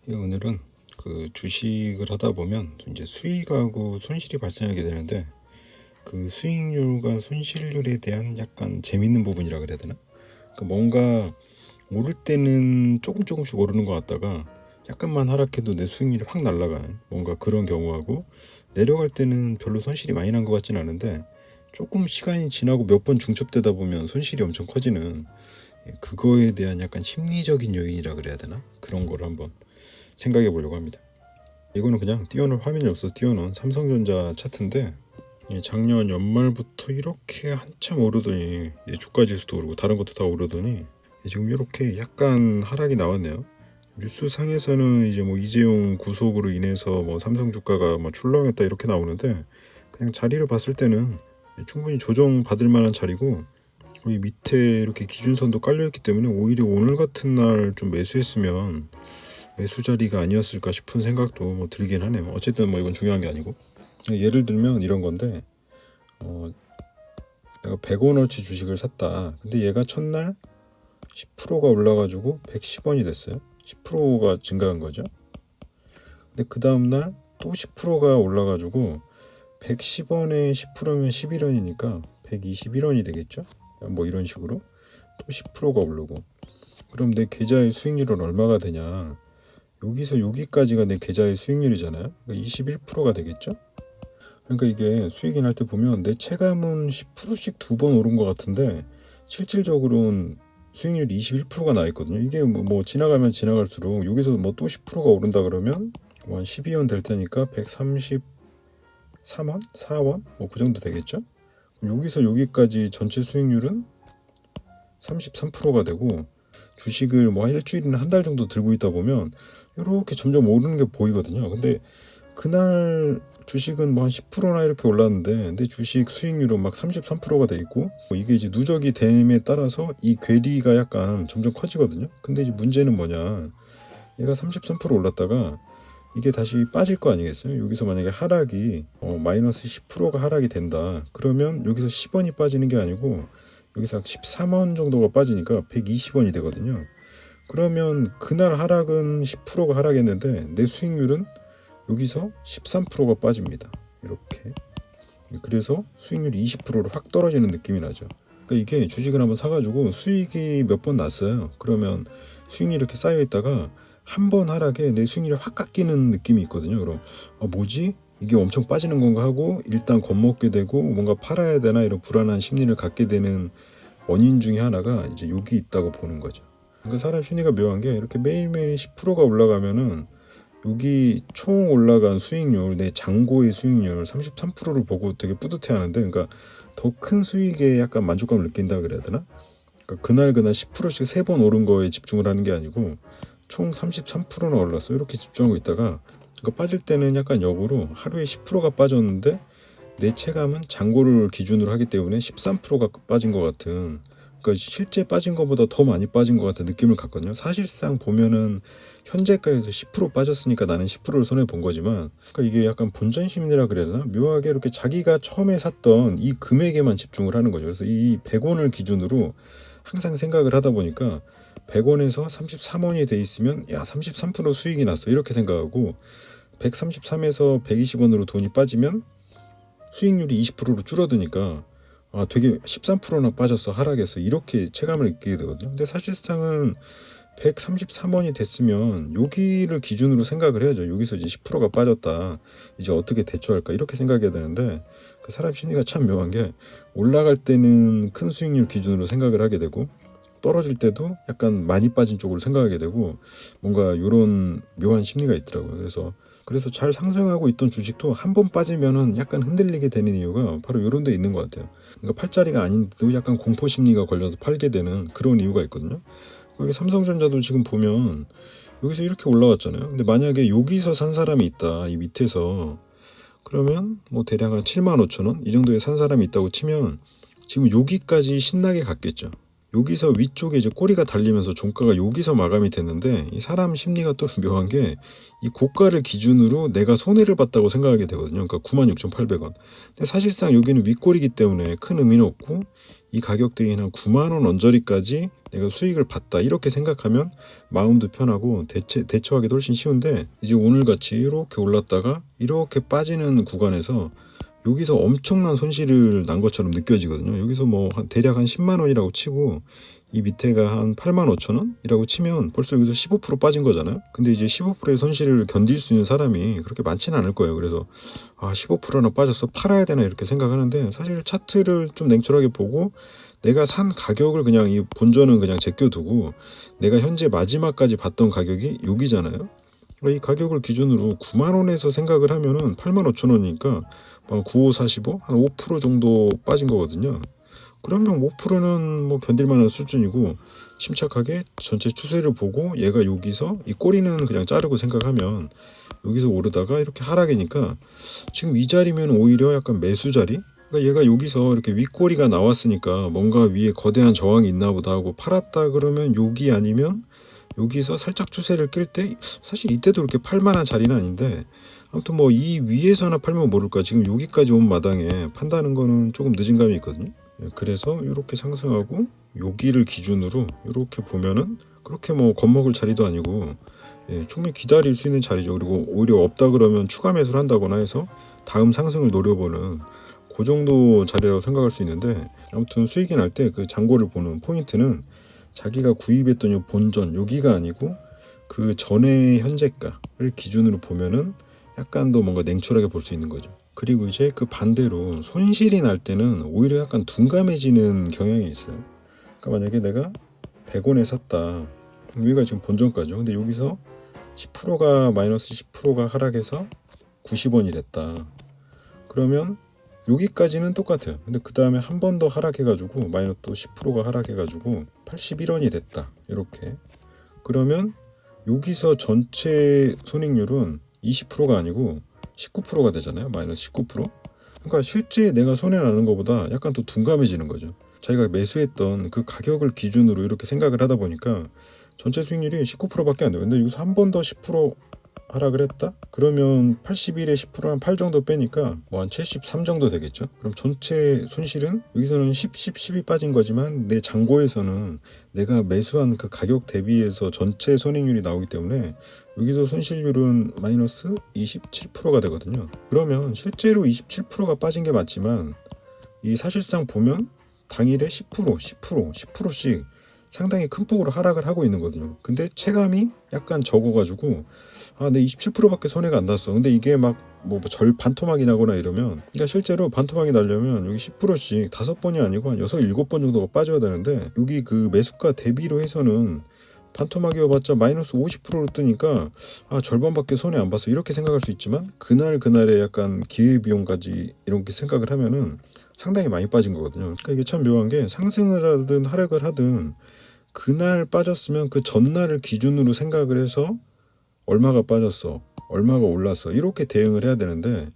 오늘은 그 주식을 하다 보면 이제 수익하고 손실이 발생하게 되는데, 그 수익률과 손실률에 대한 약간 재밌는 부분이라 그래야 되나? 그러니까 뭔가 오를 때는 조금씩 오르는 것 같다가 약간만 하락해도 내 수익률이 확 날아가는 뭔가 그런 경우하고, 내려갈 때는 별로 손실이 많이 난 것 같진 않은데 조금 시간이 지나고 몇 번 중첩되다 보면 손실이 엄청 커지는, 그거에 대한 약간 심리적인 요인이라 그래야 되나? 그런 거를 한번 생각해 보려고 합니다. 이거는 그냥 띄워놓은 화면이 없어서 띄워놓은 삼성전자 차트인데, 작년 연말부터 이렇게 한참 오르더니 주가지수도 오르고 다른 것도 다 오르더니 지금 이렇게 약간 하락이 나왔네요. 뉴스상에서는 이제 뭐 이재용 구속으로 인해서 뭐 삼성 주가가 뭐 출렁했다 이렇게 나오는데, 그냥 자리를 봤을 때는 충분히 조정 받을 만한 자리고, 여기 밑에 이렇게 기준선도 깔려있기 때문에 오히려 오늘 같은 날 좀 매수했으면 매수 자리가 아니었을까 싶은 생각도 뭐 들긴 하네요. 어쨌든 뭐 이건 중요한 게 아니고, 예를 들면 이런 건데, 내가 100원어치 주식을 샀다. 근데 얘가 첫날 10%가 올라가지고 110원이 됐어요. 10%가 증가한 거죠. 근데 그 다음날 또 10%가 올라가지고 110원에 10%면 11원이니까 121원이 되겠죠. 뭐 이런 식으로 또 10%가 오르고, 그럼 내 계좌의 수익률은 얼마가 되냐? 여기서 여기까지가 내 계좌의 수익률이잖아요. 그러니까 21%가 되겠죠. 그러니까 이게 수익이 날 때 보면 내 체감은 10%씩 두 번 오른 것 같은데 실질적으로는 수익률이 21%가 나 있거든요. 이게 뭐 지나가면 지나갈수록 여기서 뭐 또 10%가 오른다 그러면 뭐 한 12원 될 테니까 133원? 4원? 뭐 그 정도 되겠죠. 여기서 여기까지 전체 수익률은 33%가 되고, 주식을 뭐 일주일이나 한 달 정도 들고 있다 보면 이렇게 점점 오르는 게 보이거든요. 근데 그날 주식은 뭐 한 10%나 이렇게 올랐는데 내 주식 수익률은 막 33%가 돼 있고, 이게 이제 누적이 됨에 따라서 이 괴리가 약간 점점 커지거든요. 근데 이제 문제는 뭐냐, 얘가 33% 올랐다가 이게 다시 빠질 거 아니겠어요? 여기서 만약에 하락이 마이너스 10%가 하락이 된다 그러면 여기서 10원이 빠지는 게 아니고 여기서 13원 정도가 빠지니까 120원이 되거든요. 그러면 그날 하락은 10%가 하락했는데 내 수익률은 여기서 13%가 빠집니다. 이렇게. 그래서 수익률이 20%로 확 떨어지는 느낌이 나죠. 그러니까 이게 주식을 한번 사가지고 수익이 몇 번 났어요. 그러면 수익률이 이렇게 쌓여있다가 한 번 하락에 내 수익률이 확 깎이는 느낌이 있거든요. 그럼 뭐지? 이게 엄청 빠지는 건가 하고 일단 겁먹게 되고 뭔가 팔아야 되나 이런 불안한 심리를 갖게 되는 원인 중에 하나가 이제 여기 있다고 보는 거죠. 그러니까 사람 심리가 묘한 게 이렇게 매일매일 10%가 올라가면은 여기 총 올라간 수익률, 내 잔고의 수익률 33%를 보고 되게 뿌듯해하는데, 그러니까 더 큰 수익에 약간 만족감을 느낀다 그래야 되나? 그러니까 그날 10%씩 3번 오른 거에 집중을 하는 게 아니고 총 33%나 올랐어 이렇게 집중하고 있다가, 그러니까 빠질 때는 약간 역으로 하루에 10%가 빠졌는데 내 체감은 잔고를 기준으로 하기 때문에 13%가 빠진 것 같은, 그러니까 실제 빠진 것보다 더 많이 빠진 것 같은 느낌을 갖거든요. 사실상 보면은 현재가에서 10% 빠졌으니까 나는 10%를 손해 본 거지만, 그러니까 이게 약간 본전 심리라 그래야 되나? 묘하게 이렇게 자기가 처음에 샀던 이 금액에만 집중을 하는 거죠. 그래서 이 100원을 기준으로 항상 생각을 하다 보니까 100원에서 33원이 돼 있으면 야 33% 수익이 났어 이렇게 생각하고, 133에서 120원으로 돈이 빠지면 수익률이 20%로 줄어드니까 되게 13%나 빠졌어, 하락했어 이렇게 체감을 느끼게 되거든요. 근데 사실상은 133원이 됐으면 여기를 기준으로 생각을 해야죠. 여기서 이제 10%가 빠졌다, 이제 어떻게 대처할까 이렇게 생각해야 되는데, 그 사람 심리가 참 묘한 게 올라갈 때는 큰 수익률 기준으로 생각을 하게 되고 떨어질 때도 약간 많이 빠진 쪽으로 생각하게 되고, 뭔가 이런 묘한 심리가 있더라고요. 그래서 잘 상승하고 있던 주식도 한 번 빠지면은 약간 흔들리게 되는 이유가 바로 이런 데 있는 것 같아요. 그러니까 팔자리가 아닌데도 약간 공포 심리가 걸려서 팔게 되는 그런 이유가 있거든요. 여기 삼성전자도 지금 보면 여기서 이렇게 올라왔잖아요. 근데 만약에 여기서 산 사람이 있다, 이 밑에서, 그러면 뭐 대략 한 75,000원 이 정도에 산 사람이 있다고 치면 지금 여기까지 신나게 갔겠죠. 여기서 위쪽에 이제 꼬리가 달리면서 종가가 여기서 마감이 됐는데, 이 사람 심리가 또 묘한 게 이 고가를 기준으로 내가 손해를 봤다고 생각하게 되거든요. 그러니까 96,800원. 근데 사실상 여기는 윗꼬리이기 때문에 큰 의미는 없고, 이 가격대인 한 9만 원 언저리까지 내가 수익을 봤다 이렇게 생각하면 마음도 편하고 대처하기도 훨씬 쉬운데, 이제 오늘같이 이렇게 올랐다가 이렇게 빠지는 구간에서 여기서 엄청난 손실을 난 것처럼 느껴지거든요. 여기서 뭐 대략 한 10만 원이라고 치고 이 밑에가 한 8만 5천 원이라고 치면 벌써 여기서 15% 빠진 거잖아요. 근데 이제 15%의 손실을 견딜 수 있는 사람이 그렇게 많지는 않을 거예요. 그래서 15%나 빠졌어, 팔아야 되나 이렇게 생각하는데, 사실 차트를 좀 냉철하게 보고 내가 산 가격을 그냥, 이 본전은 그냥 제껴두고 내가 현재 마지막까지 봤던 가격이 여기잖아요. 이 가격을 기준으로 9만 원에서 생각을 하면은 8만 5천 원이니까 9545, 한 5% 정도 빠진 거거든요. 그러면 5%는 뭐 견딜만한 수준이고, 침착하게 전체 추세를 보고 얘가 여기서 이 꼬리는 그냥 자르고 생각하면 여기서 오르다가 이렇게 하락이니까 지금 이 자리면 오히려 약간 매수 자리. 그러니까 얘가 여기서 이렇게 윗꼬리가 나왔으니까 뭔가 위에 거대한 저항이 있나 보다 하고 팔았다 그러면 여기 아니면 여기서 살짝 추세를 낄 때, 사실 이때도 이렇게 팔만한 자리는 아닌데, 아무튼 뭐 이 위에서나 팔면 모를까 지금 여기까지 온 마당에 판다는 거는 조금 늦은 감이 있거든요. 그래서 이렇게 상승하고 여기를 기준으로 이렇게 보면은 그렇게 뭐 겁먹을 자리도 아니고, 충분히 기다릴 수 있는 자리죠. 그리고 오히려 없다 그러면 추가 매수를 한다거나 해서 다음 상승을 노려보는 그 정도 자리라고 생각할 수 있는데, 아무튼 수익이 날 때 그 잔고를 보는 포인트는 자기가 구입했던 이 본전 여기가 아니고 그 전의 현재가를 기준으로 보면은 약간 더 뭔가 냉철하게 볼 수 있는 거죠. 그리고 이제 그 반대로 손실이 날 때는 오히려 약간 둔감해지는 경향이 있어요. 그러니까 만약에 내가 100원에 샀다, 여기가 지금 본전가죠. 근데 여기서 10%가 마이너스 10%가 하락해서 90원이 됐다. 그러면 여기까지는 똑같아요. 근데 그 다음에 한 번 더 하락해가지고 마이너스 또 10%가 하락해가지고 81원이 됐다. 이렇게. 그러면 여기서 전체 손익률은 20%가 아니고 19%가 되잖아요. 마이너스 19%. 그러니까 실제 내가 손해나는 것보다 약간 더 둔감해지는 거죠. 자기가 매수했던 그 가격을 기준으로 이렇게 생각을 하다 보니까 전체 수익률이 19%밖에 안 돼요. 근데 여기서 한 번 더 10% 하락을 했다? 그러면 81에 10% 한 8 정도 빼니까 뭐 한 73 정도 되겠죠. 그럼 전체 손실은 여기서는 10이 빠진 거지만 내 잔고에서는 내가 매수한 그 가격 대비해서 전체 손익률이 나오기 때문에 여기서 손실률은 마이너스 27%가 되거든요. 그러면 실제로 27%가 빠진 게 맞지만 이 사실상 보면 당일에 10%씩 상당히 큰 폭으로 하락을 하고 있는 거거든요. 근데 체감이 약간 적어가지고 내 27%밖에 손해가 안 났어. 근데 이게 막 뭐 반토막이 나거나 이러면, 그러니까 실제로 반토막이 나려면 여기 10%씩 5번이 아니고 한 6, 7번 정도가 빠져야 되는데, 여기 그 매수가 대비로 해서는 반토막이어봤자 마이너스 50%로 뜨니까 절반밖에 손해 안 봤어 이렇게 생각할 수 있지만, 그날의 약간 기회비용까지 이렇게 생각을 하면은 상당히 많이 빠진 거거든요. 그러니까 이게 참 묘한 게, 상승을 하든 하락을 하든 그날 빠졌으면 그 전날을 기준으로 생각을 해서 얼마가 빠졌어, 얼마가 올랐어 이렇게 대응을 해야 되는데,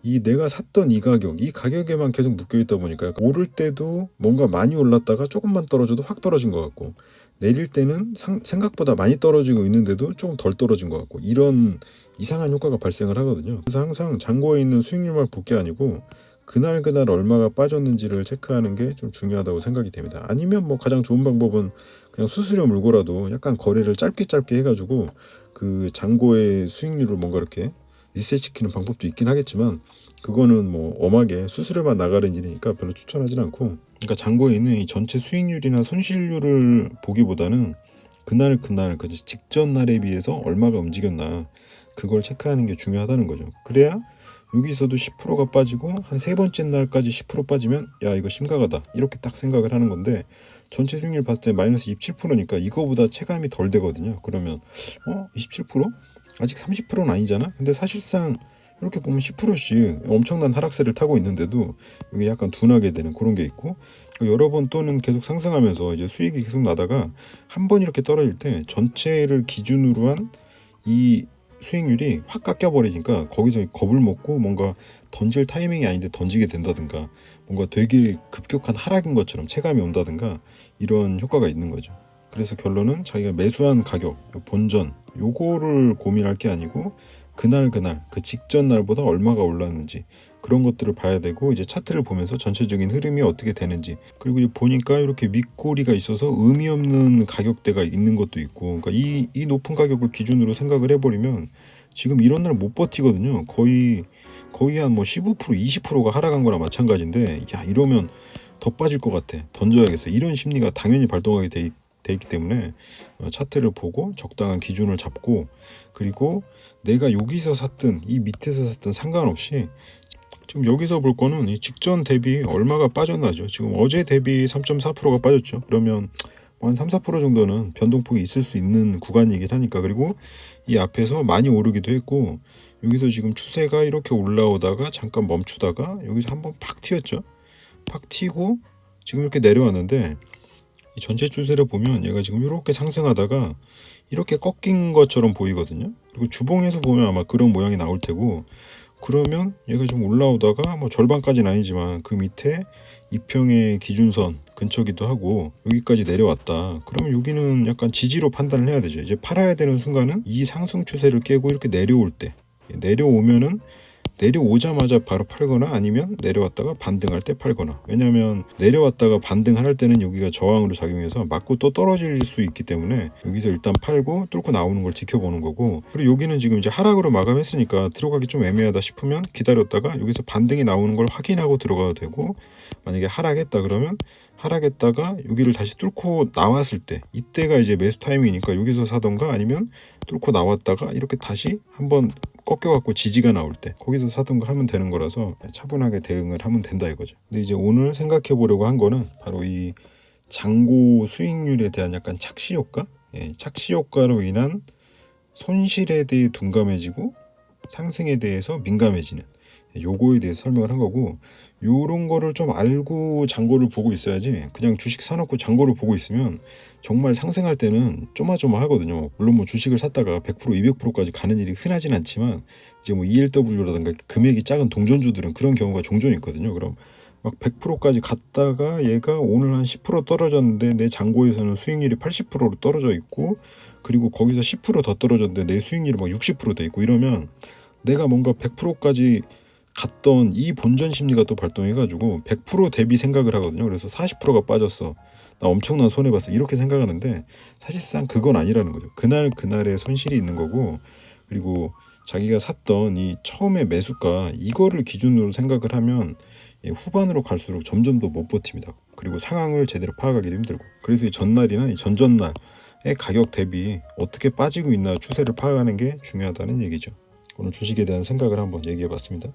이 내가 샀던 이 가격에만 계속 묶여 있다 보니까 오를 때도 뭔가 많이 올랐다가 조금만 떨어져도 확 떨어진 것 같고, 내릴 때는 생각보다 많이 떨어지고 있는데도 조금 덜 떨어진 것 같고, 이런 이상한 효과가 발생을 하거든요. 그래서 항상 잔고에 있는 수익률만 볼 게 아니고 그날 얼마가 빠졌는지를 체크하는 게 좀 중요하다고 생각이 됩니다. 아니면 뭐 가장 좋은 방법은 그냥 수수료 물고라도 약간 거래를 짧게 해가지고 그 잔고의 수익률을 뭔가 이렇게 리셋시키는 방법도 있긴 하겠지만, 그거는 뭐 엄하게 수수료만 나가는 일이니까 별로 추천하진 않고, 그러니까 잔고에 있는 이 전체 수익률이나 손실률을 보기보다는 그날 그 직전 날에 비해서 얼마가 움직였나 그걸 체크하는 게 중요하다는 거죠. 그래야 여기서도 10%가 빠지고 한 세 번째 날까지 10% 빠지면 야 이거 심각하다 이렇게 딱 생각을 하는 건데, 전체 수익률 봤을 때 마이너스 27%니까 이거보다 체감이 덜 되거든요. 그러면 27%? 아직 30%는 아니잖아. 근데 사실상 이렇게 보면 10%씩 엄청난 하락세를 타고 있는데도 이게 약간 둔하게 되는 그런 게 있고, 여러 번 또는 계속 상승하면서 이제 수익이 계속 나다가 한 번 이렇게 떨어질 때 전체를 기준으로 한 이 수익률이 확 깎여버리니까 거기서 겁을 먹고 뭔가 던질 타이밍이 아닌데 던지게 된다든가 뭔가 되게 급격한 하락인 것처럼 체감이 온다든가 이런 효과가 있는 거죠. 그래서 결론은 자기가 매수한 가격, 본전 요거를 고민할 게 아니고 그날 그 직전 날보다 얼마가 올랐는지 그런 것들을 봐야 되고 이제 차트를 보면서 전체적인 흐름이 어떻게 되는지 그리고 이제 보니까 이렇게 윗꼬리가 있어서 의미 없는 가격대가 있는 것도 있고 그러니까 이 높은 가격을 기준으로 생각을 해버리면 지금 이런 날 못 버티거든요. 거의 한 뭐 15% 20%가 하락한 거나 마찬가지인데 야 이러면 더 빠질 것 같아. 던져야겠어. 이런 심리가 당연히 발동하게 돼 있기 때문에 차트를 보고 적당한 기준을 잡고 그리고 내가 여기서 샀든 이 밑에서 샀든 상관없이 지금 여기서 볼 거는 이 직전 대비 얼마가 빠졌나죠. 지금 어제 대비 3.4%가 빠졌죠. 그러면 한 3, 4% 정도는 변동폭이 있을 수 있는 구간이긴 하니까 그리고 이 앞에서 많이 오르기도 했고 여기서 지금 추세가 이렇게 올라오다가 잠깐 멈추다가 여기서 한번 팍 튀었죠. 팍 튀고 지금 이렇게 내려왔는데 이 전체 추세를 보면 얘가 지금 이렇게 상승하다가 이렇게 꺾인 것처럼 보이거든요. 그리고 주봉에서 보면 아마 그런 모양이 나올 테고 그러면 얘가 좀 올라오다가 뭐 절반까지는 아니지만 그 밑에 이평의 기준선 근처기도 하고 여기까지 내려왔다. 그러면 여기는 약간 지지로 판단을 해야 되죠. 이제 팔아야 되는 순간은 이 상승 추세를 깨고 이렇게 내려올 때 내려오면은 내려오자마자 바로 팔거나 아니면 내려왔다가 반등할 때 팔거나 왜냐하면 내려왔다가 반등할 때는 여기가 저항으로 작용해서 맞고 또 떨어질 수 있기 때문에 여기서 일단 팔고 뚫고 나오는 걸 지켜보는 거고 그리고 여기는 지금 이제 하락으로 마감했으니까 들어가기 좀 애매하다 싶으면 기다렸다가 여기서 반등이 나오는 걸 확인하고 들어가도 되고 만약에 하락했다 그러면 하락했다가 여기를 다시 뚫고 나왔을 때 이때가 이제 매수 타이밍이니까 여기서 사던가 아니면 뚫고 나왔다가 이렇게 다시 한번 꺾여갖고 지지가 나올 때 거기서 사던가 하면 되는 거라서 차분하게 대응을 하면 된다 이거죠. 근데 이제 오늘 생각해 보려고 한 거는 바로 이 잔고 수익률에 대한 약간 착시 효과 착시 효과로 인한 손실에 대해 둔감해지고 상승에 대해서 민감해지는 요거에 대해서 설명을 한 거고 요런 거를 좀 알고 잔고를 보고 있어야지 그냥 주식 사놓고 잔고를 보고 있으면 정말 상승할 때는 쪼마쪼마하거든요. 물론 뭐 주식을 샀다가 100% 200%까지 가는 일이 흔하진 않지만 이제 뭐 ELW라든가 금액이 작은 동전주들은 그런 경우가 종종 있거든요. 그럼 막 100%까지 갔다가 얘가 오늘 한 10% 떨어졌는데 내 잔고에서는 수익률이 80%로 떨어져 있고 그리고 거기서 10% 더 떨어졌는데 내 수익률이 막 60%돼 있고 이러면 내가 뭔가 100%까지 갔던 이 본전 심리가 또 발동해가지고 100% 대비 생각을 하거든요. 그래서 40%가 빠졌어. 나 엄청난 손해봤어. 이렇게 생각하는데 사실상 그건 아니라는 거죠. 그날의 손실이 있는 거고 그리고 자기가 샀던 이 처음에 매수가 이거를 기준으로 생각을 하면 후반으로 갈수록 점점 더 못 버팁니다. 그리고 상황을 제대로 파악하기도 힘들고 그래서 이 전날이나 이 전전날의 가격 대비 어떻게 빠지고 있나 추세를 파악하는 게 중요하다는 얘기죠. 오늘 주식에 대한 생각을 한번 얘기해 봤습니다.